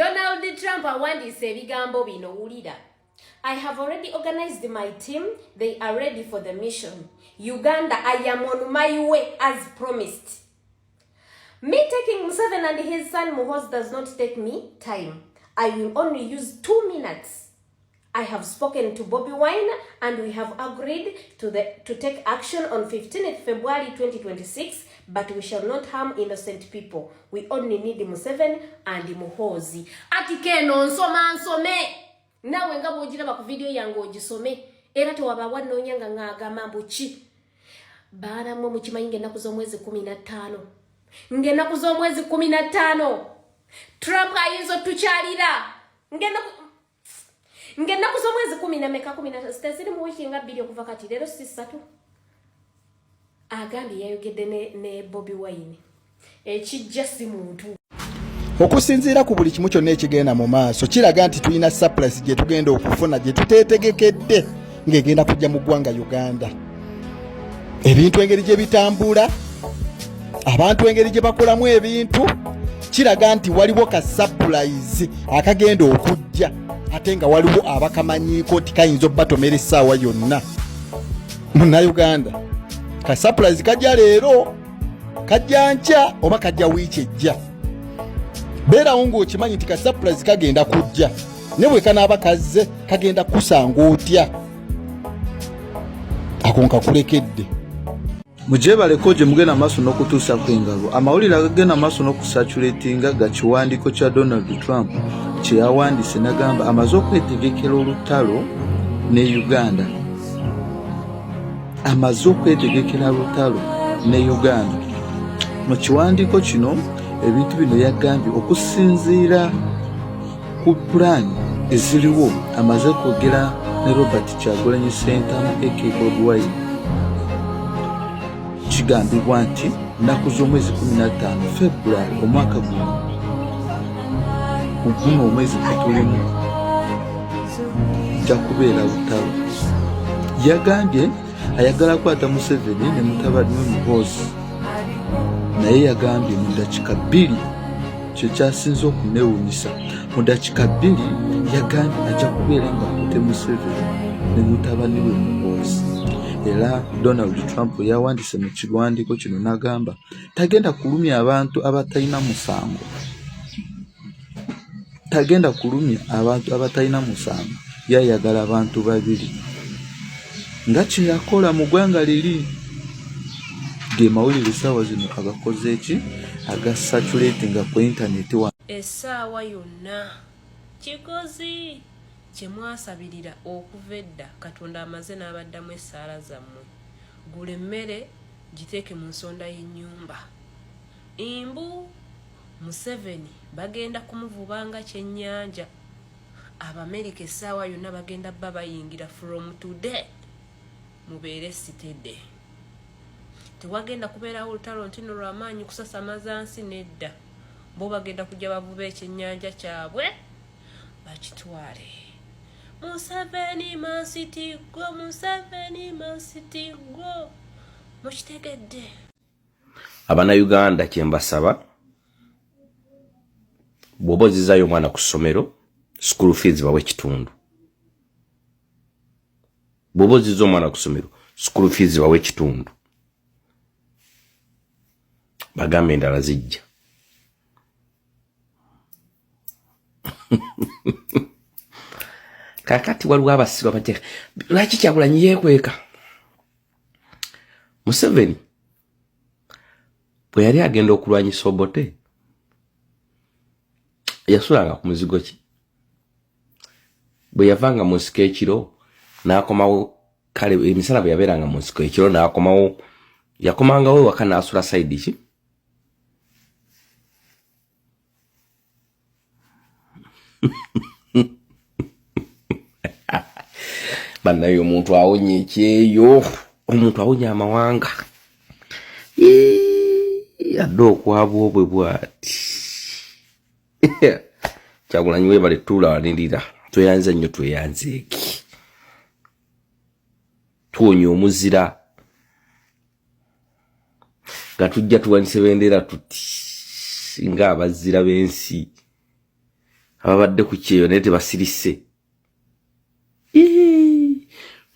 Donald Trump awandise ebigambo bino wulira. I have already organized my team. They are ready for the mission. Uganda, I am on my way as promised. Me taking Museveni and his son Muhoozi does not take me time. I will only use 2 minutes. I have spoken to Bobi Wine and we have agreed to take action on 15th February 2026, but we shall not harm innocent people. We only need Museveni and Muhoozi. Ati keno nsome. Nawe nga bw'ogiraba ku video yange ogisome era tewaba wannoonya nga ng'agamba mbu ki baalamu mukimanyi ng'ennaku z'omwezi 15 ng'ennaku z'omwezi 15 Trump ayinza otukyalira ng'ennaku z'omwezi 10 ziri mu wiiki nga 2 okuva kati leero si 3 agambye yayogedde ne Bobi Wine ekijja si muntu. Okusinziira ku buli kimu kyonna ekigenda mu maaso kiraga nti tulina surplus gye tugenda okufuna gye tuteetegekedde ng'egenda kujja mu ggwanga Uganda. Ebintu engeri gye bitambula, abantu engeri gye bakolamu ebintu, kiraga nti waliwo ka surprise akagenda okujja ate nga waliwo abakamanyiiko nti kayinza obbatomera essaawa yonna. Munnayuganda, ka surprise kajja leero, kajja nkya oba kajja wiiki ejja. Beerawo ng'okimanyi nti ka surprise kagenda kujja ne bwe kanaaba kazze kagenda kusanga otya. Ako nkakulekedde. Mujebaleko gye mugenda maaso n'okutuusa kw'engalo. Amawulire agagenda maaso n'okusatulatinga ga kiwandiiko kya Donald Trump kye yawandiise n'agamba amaze okwetegekera olutalo ne Uganda. Amaze okwetegekera olutalo ne Uganda. Mu kiwandiiko kino ebintu bino yagambye okusinziira ku pulaani eziriwo amaze kwogera ne Robert Kyagulanyi Ssentamu aka Bobi Wine. Kigambibwa nti nnaku z'omwezi 15 February omwaka guno mu omwezi tulimu ja kubeera lutalo. Yagambye ayagala kwata Museveni ne mutabani we Muhoozi, naye yagambye mu dakiika 2 kye kyasinze okuneewuunyisa. Mu dakiika 2 yagambye ajja kubeera nga akutte Museveni ne mutabani we Muhoozi. Era Donald Trump yawandiise mu kiwandiiko kino n'agamba tagenda kulumya abantu abatalina musango. Tagenda kulumya abantu abatalina musango, yayagala abantu babiri nga kye yakola mu ggwanga liri. Ge mawulire essaawa zino agakoze eki agasatulatinga ku intaneti wa essaawa yonna kikozi kye mwasabirira okuva edda Katonda amaze n'abaddamu essaala zammwe. Gula emmere giteeke mu nsonda y'ennyumba. Imbu Museveni bagenda kumuvubanga kyennyanja. Abamerika essaawa yonna bagenda bba bayingira from today. Mubeere sitedde. Tewagenda kubeerawo olutalo ntino lw'amaanyi kusasamaza nsi nedda. Bo bagenda kujja bavuba ekyennyanja kyabwe bakitwale. Museveni Masiti go, Museveni Masiti go. Mukitegedde. Abana Uganda kyembasaba bw'oba ozizaayo omwana ku ssomero school fees bawe kitundu. Bw'oba ozizza omwana ku ssomero school fees bawe kitundu. Bagambe endala zijja. Kakati waliwo abasiba bateeka lwaki Kyagulanyi yeekweka. Museveni bwe yali agenda okulwanyisa Obote yasulanga ku muzigo ki. Bwe yavanga mu nsiko ekiro n'akomawo kale emisala bwe yabeeranga mu nsiko ekiro n'akomawo yakomangawo waka n'asula sayidi ki. Bannayo omuntu awonye ekyeyo, omuntu awonye amawanga. Yadde okwabwa obwe bw'ati. Kyagulanyi weebale tuula walindira. Tweyanze nnyo tweyanze eki. Tuwonye omuzira. Nga tujja tuwanise bendera tuti nga abazira b'ensi. ababadde ku kyeyo naye tebasirise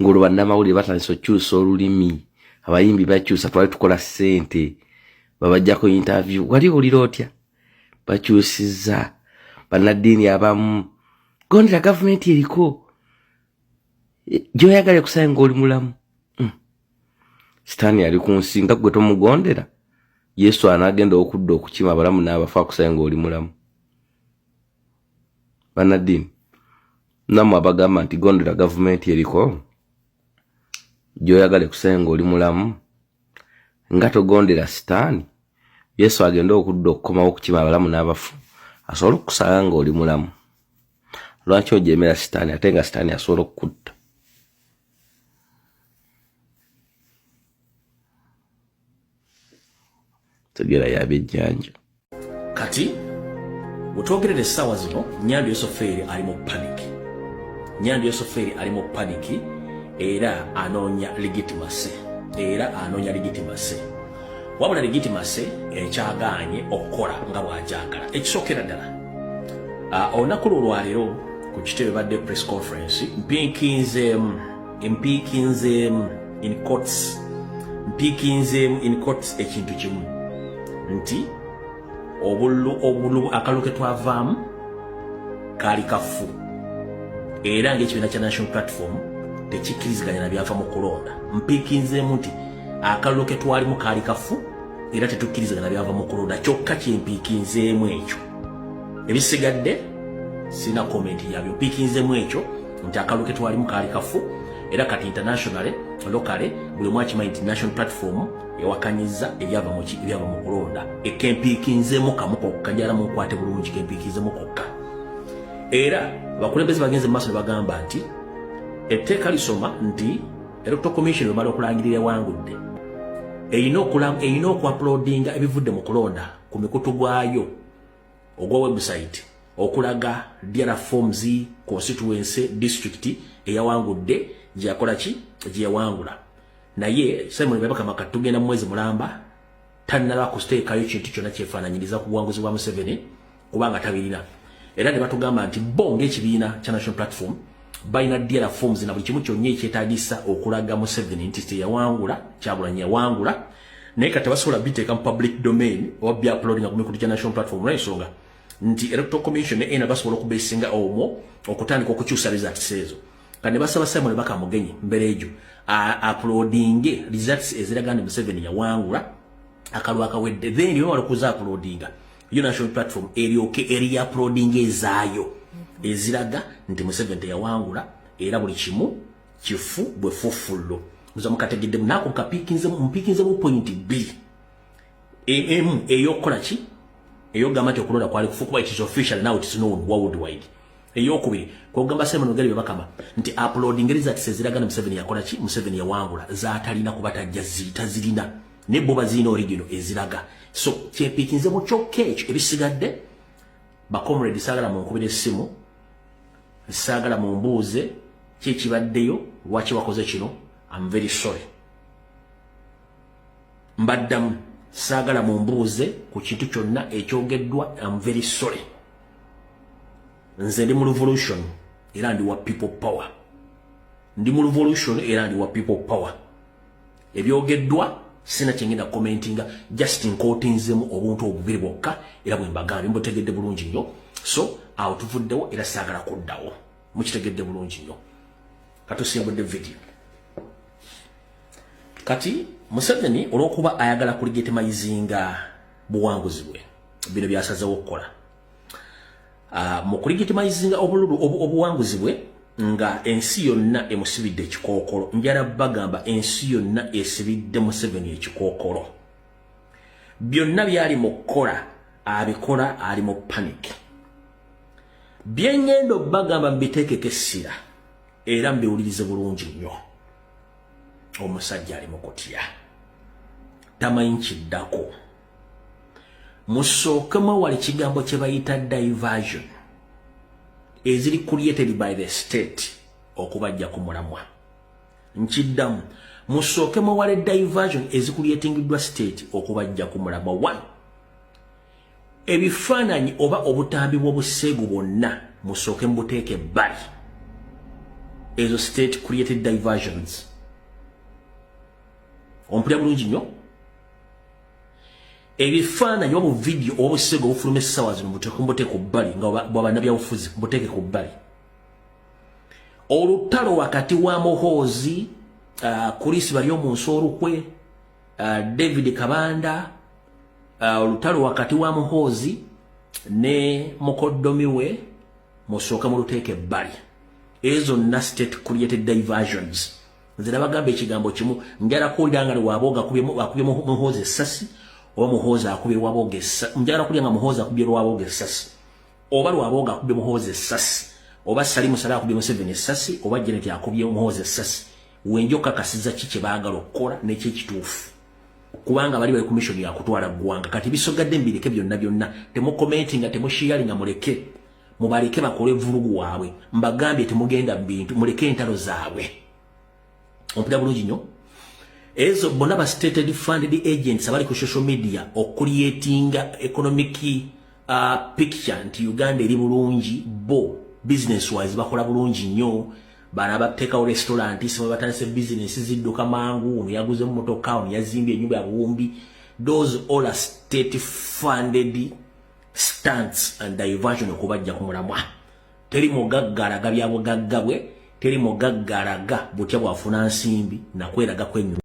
ng'olwo bannamawulire batandise okyusa olulimi abayimbi bakyusa twali tukola ssente babajjako interview wali olira otya bakyusizza bannaddiini abamu gondera gavumenti eriko gy'oyagala ekusaye ng'oli mulamu sitaani ali ku nsi nga gwe tomugondera yesu anaagenda okudda okukima abalamu n'abafu akusaye ng'oli mulamu bannaddiini nammwe abagamba nti gondera gavumenti eriko gy'oyagala ekusaye ng'oli mulamu nga togondera sitaani yesu agenda okudda okukomawo okukima abalamu n'abafu asobola okukusala ng'oli mulamu lwaki ojeemera sitaani ate nga sitaani asobola okukutta tegera yabejjanja kati bwetwogerera essaawa zino Nyando Yosoferi ali mu paniki. Nyando Yosoferi ali mu paniki era anoonya legitimacy. Wabula legitimacy ekyagaanye okukola nga bw'agyagala. Ekisookera ddala olunaku olwaleero ku kitebe badde press conference mpiikinzeemu in courts ekintu kimu nti obulu akalulu ke twavaamu kaali kafu era ng'ekibiina kya National Platform tekikkiriziganya na byava mu kulonda. Mpiikinzeemu nti akalulu ke twalimu kaali kafu era tetukkiriziganya na byava mu kulonda. Kyokka kyempiikinzeemu ekyo, ebisigadde sina komenti yabyo. Mpiikinzeemu ekyo nti akalulu ke twalimu kaali kafu era kati internationally locally buli mwakimanyi nti National Platform ewakanyiza ebyava mu kulonda. Ekempiikinzeemu kamu kokka, njala munkwate bulungi, kempiikinzeemu kokka. Era abakulembeze bagenze mu maaso ne bagamba nti etteeka lisoma nti Electoral Commission bw'emala okulangirira ewangudde erina okuuploadinga ebivudde mu kulonda ku mikutu gwayo ogwa website okulaga DRA forms, constituency, district eyawangudde gyakola ki gyewangula. Naye Simon Babakama katugenda mu mwezi mulamba tannaba kusteekayo kintu kyonna kyefaananyiriza ku buwanguzi bwa Museveni kubanga tabirina. Era ne batugamba nti bo ng'ekibiina kya National Platform balina DRA forms na buli kimu kyonna ekyetaagisa okulaga Museveni nti teyawangula, Kyagulanyi yawangula, naye kati basobola biteeka mu public domain oba byaploadinga ku mikutu gya National Platform olw'ensonga nti Electoral Commission ena basobola okubeesinga omwo okutandika okukyusa results ezo. Kane basaba Simon Bakamugenyi mbere egyo uploadinge results eziraga nti Museveni yawangula akalulu akawedde, then yo walokuza uploadinga yo National Platform eryoke eri uploading ezaayo eziraga nti Museveni teyawangula era buli kimu kifu bwe fufullo. Muza mukategedde nako mpiikinzemu point B eyokola ki eyogamba nti okulonda kwali kufu kuba it is official now, it is known worldwide. Eyokubiri kwogamba Simon Ogeri Babakama nti uploading results eziraga nti Museveni yakola ki, Museveni yawangula zaatalina kuba tajja zirina ne bo bazina original eziraga. So kyempiikinzemu kyokka ekyo, ebisigadde bakomrade saagala munkubira essimu, saagala mumbuuze kyekibaddeyo, lwaki wakoze kino. I'm very sorry. Mbaddamu saagala mumbuuze ku kintu kyonna ekyogeddwa. I'm very sorry. Nze ndi mu revolution era ndi wa people power. Ebyogeddwa sina kyengenda commentinga, just nkotinzemu obuntu obubiri bwokka era bwe mbagambye mbutegedde bulungi nnyo. So awo tuvuddewo era saagala kuddawo, mukitegedde bulungi nnyo. Katusimbudde video. Kati Museveni olw'okuba ayagala kulegitimizinga buwanguzi bwe, bino byasazeewo okukola mu kulegitimizinga obuwanguzi bwe nga ensi yonna emusibidde ekikookolo. Njala bagamba ensi yonna esibidde Museveni ekikookolo. Byonna byali mu kukola abikola ali mu panic. Byengendo bagamba mbiteekeko essira era mbiwulirize bulungi nnyo. Omusajja ali mu kutya, tamanyi kiddako. Musookemu wali kigambo kye bayita diversion eziri created by the state okubajja ku mulamwa. Nkiddamu, musookemu wali diversion ezicreatingiddwa state okubajja ku mulamwa. 1. ebifaananyi oba obutambi bw'obuseegu bwonna musooke mubuteeke ebbali. Ezo state created diversions. Ompulira bulungi nnyo. Ebifaananyi oba video oba obuseegu obufuluma essaawa zino mubuteeke ku bbali nga bw'abannabyabufuzi mubuteeke ku bbali. Olutalo wakati wa Muhoozi, Kulisi Baryomunsi Olukwe, David Kabanda, olutalo wakati wa Muhoozi ne Mukoddomi we musooka muluteeke ebbali. Ezo na state created diversions. Nze nabagamba ekigambo kimu njala kuwulira nga Lwaboga akubye Muhoozi essasi oba Muhoozi akubye Lwaboga essasi. Njala kuwulira nga Muhoozi akubye Lwaboga essasi oba Lwaboga akubye Muhoozi essasi oba Salimu Sala akubye Museveni essasi oba Janet akubye Muhoozi essasi. Wenjo kakasiza kiki baagala okukola n'ekyo ekituufu. Kubanga bali bali commission ya kutwala ggwanga kati bisogadde mbireke byonna temu commenting temu sharing muleke mubaleke bakole vulugu waabwe mbagambye temugenda bintu muleke entalo zaabwe. Ompulira bulungi nnyo. Ezo bonna ba stated funded agents abali ku social media creatinga economic picture nti Uganda eri bulungi bo business wise bakola bulungi nnyo. Bana batekawo restaurant isimo batandise business zidduka mangu ono yaguze mmotoka ono yazimbye ennyumba ya buwumbi. Those all are state funded stunts and diversion okubajja ku mulamwa. Teri mugaggalaga bya bugagga bwe, teri mugaggalaga butya bwafuna nsimbi na kweraga kwenyu.